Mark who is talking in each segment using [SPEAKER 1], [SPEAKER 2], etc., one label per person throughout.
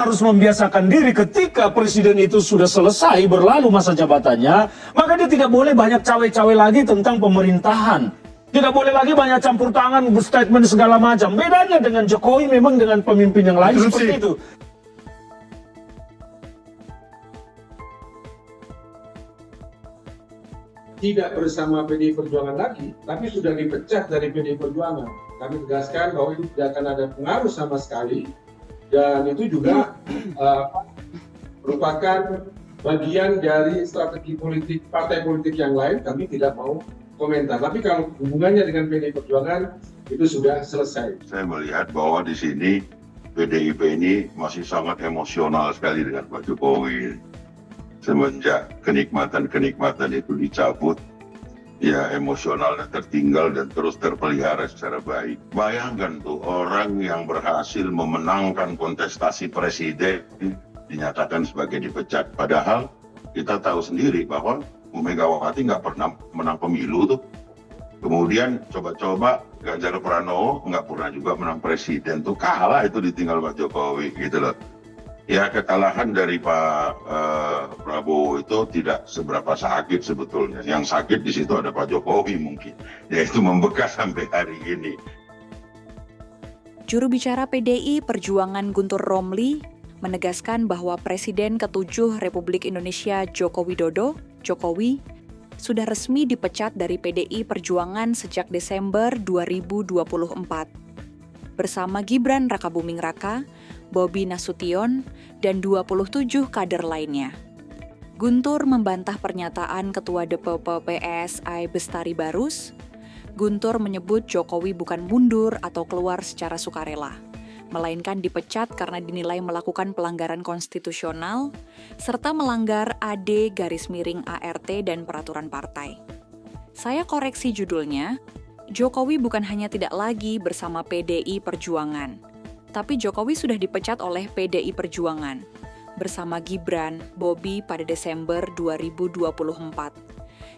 [SPEAKER 1] harus membiasakan diri ketika presiden itu sudah selesai berlalu masa jabatannya, maka dia tidak boleh banyak cawe-cawe lagi tentang pemerintahan. Tidak boleh lagi banyak campur tangan, statement segala macam. Bedanya dengan Jokowi memang dengan pemimpin yang lain seperti itu.
[SPEAKER 2] Tidak bersama PDI Perjuangan lagi, tapi sudah dipecat dari PDI Perjuangan. Kami tegaskan bahwa itu tidak akan ada pengaruh sama sekali, dan itu juga merupakan bagian dari strategi politik partai politik yang lain. Kami tidak mau komentar. Tapi kalau hubungannya dengan PDI Perjuangan itu sudah selesai.
[SPEAKER 3] Saya melihat bahwa di sini PDIP ini masih sangat emosional sekali dengan Pak Jokowi. Semenjak kenikmatan-kenikmatan itu dicabut, ya emosionalnya tertinggal dan terus terpelihara secara baik. Bayangkan tuh orang yang berhasil memenangkan kontestasi presiden dinyatakan sebagai dipecat. Padahal kita tahu sendiri bahwa Bu Megawati nggak pernah menang pemilu tuh. Kemudian coba-coba Ganjar Pranowo nggak pernah juga menang presiden tuh, kalah itu ditinggal Pak Jokowi gitu loh. Ya kekalahan dari Pak Prabowo itu tidak seberapa sakit sebetulnya. Yang sakit di situ ada Pak Jokowi mungkin, yaitu membekas sampai hari ini.
[SPEAKER 4] Juru bicara PDI Perjuangan Guntur Romli menegaskan bahwa Presiden ke-7 Republik Indonesia Joko Widodo, Jokowi, sudah resmi dipecat dari PDI Perjuangan sejak Desember 2024. Bersama Gibran Rakabuming Raka, Bobi Nasution, dan 27 kader lainnya. Guntur membantah pernyataan Ketua DPP PSI Bestari Barus. Guntur menyebut Jokowi bukan mundur atau keluar secara sukarela, melainkan dipecat karena dinilai melakukan pelanggaran konstitusional, serta melanggar AD-ART dan peraturan partai. Saya koreksi judulnya, Jokowi bukan hanya tidak lagi bersama PDI Perjuangan, tapi Jokowi sudah dipecat oleh PDI Perjuangan bersama Gibran, Bobi pada Desember 2024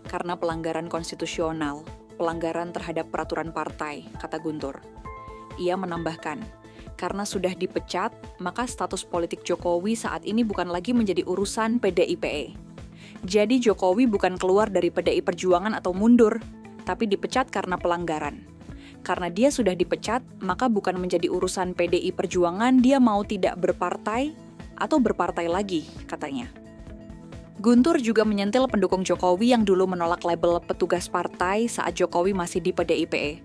[SPEAKER 4] karena pelanggaran konstitusional, pelanggaran terhadap peraturan partai, kata Guntur. Ia menambahkan, karena sudah dipecat, maka status politik Jokowi saat ini bukan lagi menjadi urusan PDIPE. Jadi Jokowi bukan keluar dari PDI Perjuangan atau mundur, tapi dipecat karena pelanggaran. Karena dia sudah dipecat, maka bukan menjadi urusan PDI Perjuangan dia mau tidak berpartai atau berpartai lagi, katanya. Guntur juga menyentil pendukung Jokowi yang dulu menolak label petugas partai saat Jokowi masih di PDIPE.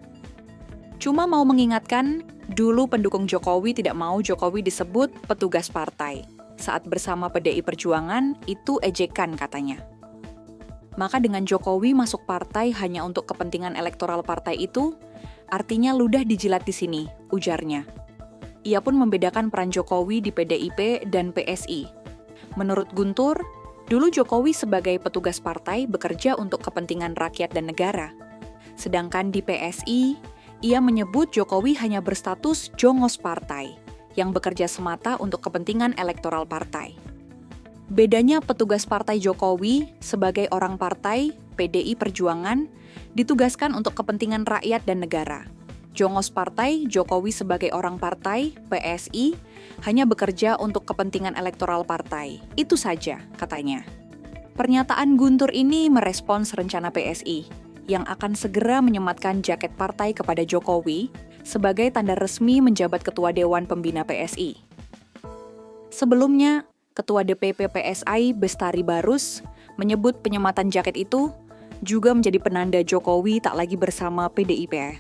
[SPEAKER 4] Cuma mau mengingatkan, dulu pendukung Jokowi tidak mau Jokowi disebut petugas partai. Saat bersama PDI Perjuangan, itu ejekan katanya. Maka dengan Jokowi masuk partai hanya untuk kepentingan elektoral partai itu, artinya ludah dijilat di sini, ujarnya. Ia pun membedakan peran Jokowi di PDIP dan PSI. Menurut Guntur, dulu Jokowi sebagai petugas partai bekerja untuk kepentingan rakyat dan negara. Sedangkan di PSI, ia menyebut Jokowi hanya berstatus jongos partai, yang bekerja semata untuk kepentingan elektoral partai. Bedanya petugas partai Jokowi sebagai orang partai, PDI Perjuangan, ditugaskan untuk kepentingan rakyat dan negara. Jongos partai, Jokowi sebagai orang partai, PSI, hanya bekerja untuk kepentingan elektoral partai. Itu saja, katanya. Pernyataan Guntur ini merespons rencana PSI, yang akan segera menyematkan jaket partai kepada Jokowi sebagai tanda resmi menjabat Ketua Dewan Pembina PSI. Sebelumnya, Ketua DPP PSI Bestari Barus menyebut penyematan jaket itu juga menjadi penanda Jokowi tak lagi bersama PDIP.